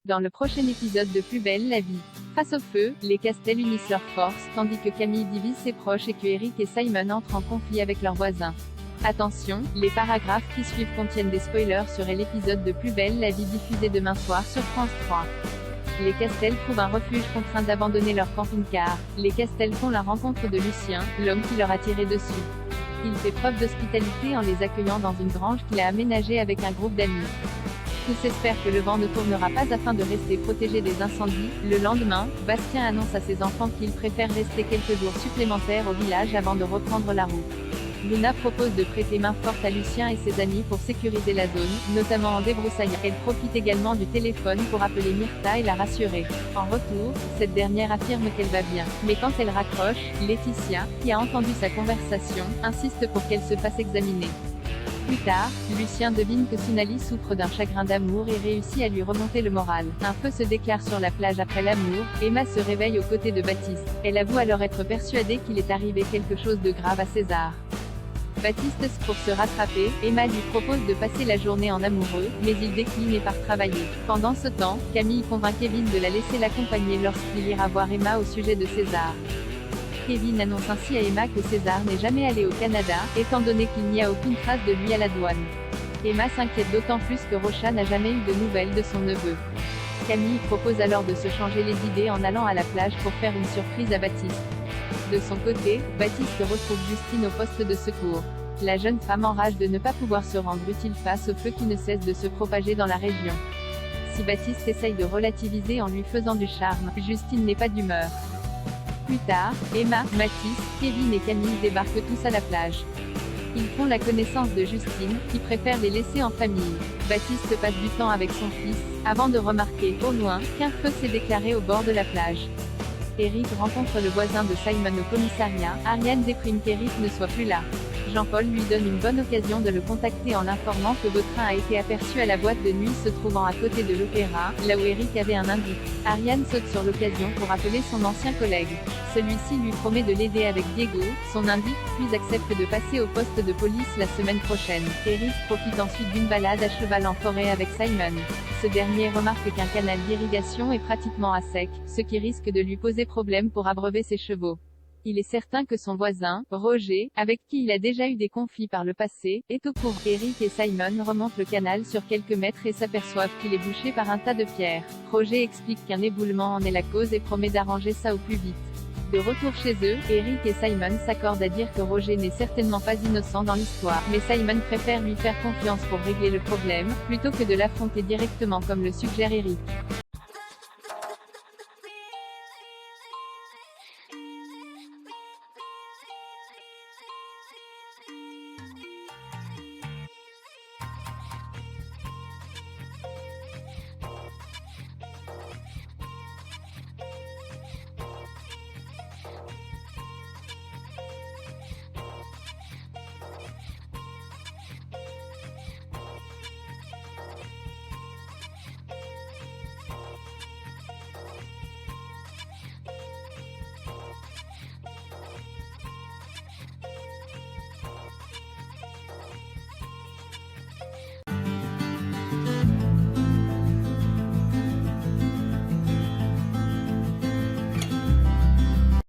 Dans le prochain épisode de Plus belle la vie. Face au feu, les Castel unissent leurs forces, tandis que Camille divise ses proches et que Eric et Simon entrent en conflit avec leurs voisins. Attention, les paragraphes qui suivent contiennent des spoilers sur l'épisode de Plus belle la vie diffusé demain soir sur France 3. Les Castel trouvent un refuge contraints d'abandonner leur camping-car. Les Castel font la rencontre de Lucien, l'homme qui leur a tiré dessus. Il fait preuve d'hospitalité en les accueillant dans une grange qu'il a aménagée avec un groupe d'amis. Tous espèrent que le vent ne tournera pas afin de rester protégés des incendies. Le lendemain, Bastien annonce à ses enfants qu'il préfère rester quelques jours supplémentaires au village avant de reprendre la route. Luna propose de prêter main forte à Lucien et ses amis pour sécuriser la zone, notamment en débroussaillant. Elle profite également du téléphone pour appeler Myrtha et la rassurer. En retour, cette dernière affirme qu'elle va bien. Mais quand elle raccroche, Laetitia, qui a entendu sa conversation, insiste pour qu'elle se fasse examiner. Plus tard, Lucien devine que Sunali souffre d'un chagrin d'amour et réussit à lui remonter le moral. Un feu se déclare sur la plage après l'amour. Emma se réveille aux côtés de Baptiste. Elle avoue alors être persuadée qu'il est arrivé quelque chose de grave à César. Baptiste, pour se rattraper, Emma lui propose de passer la journée en amoureux, mais il décline et part travailler. Pendant ce temps, Camille convainc Kevin de la laisser l'accompagner lorsqu'il ira voir Emma au sujet de César. Kevin annonce ainsi à Emma que César n'est jamais allé au Canada, étant donné qu'il n'y a aucune trace de lui à la douane. Emma s'inquiète d'autant plus que Rocha n'a jamais eu de nouvelles de son neveu. Camille propose alors de se changer les idées en allant à la plage pour faire une surprise à Baptiste. De son côté, Baptiste retrouve Justine au poste de secours. La jeune femme enrage de ne pas pouvoir se rendre utile face au feu qui ne cesse de se propager dans la région. Si Baptiste essaye de relativiser en lui faisant du charme, Justine n'est pas d'humeur. Plus tard, Emma, Mathis, Kevin et Camille débarquent tous à la plage. Ils font la connaissance de Justine, qui préfère les laisser en famille. Baptiste passe du temps avec son fils, avant de remarquer, au loin, qu'un feu s'est déclaré au bord de la plage. Eric rencontre le voisin de Simon au commissariat. Ariane déprime qu'Eric ne soit plus là. Jean-Paul lui donne une bonne occasion de le contacter en l'informant que Vautrin a été aperçu à la boîte de nuit se trouvant à côté de l'opéra, là où Eric avait un indice. Ariane saute sur l'occasion pour appeler son ancien collègue. Celui-ci lui promet de l'aider avec Diego, son indique, puis accepte de passer au poste de police la semaine prochaine. Eric profite ensuite d'une balade à cheval en forêt avec Simon. Ce dernier remarque qu'un canal d'irrigation est pratiquement à sec, ce qui risque de lui poser problème pour abreuver ses chevaux. Il est certain que son voisin, Roger, avec qui il a déjà eu des conflits par le passé, est au courant. Eric et Simon remontent le canal sur quelques mètres et s'aperçoivent qu'il est bouché par un tas de pierres. Roger explique qu'un éboulement en est la cause et promet d'arranger ça au plus vite. De retour chez eux, Eric et Simon s'accordent à dire que Roger n'est certainement pas innocent dans l'histoire, mais Simon préfère lui faire confiance pour régler le problème, plutôt que de l'affronter directement comme le suggère Eric.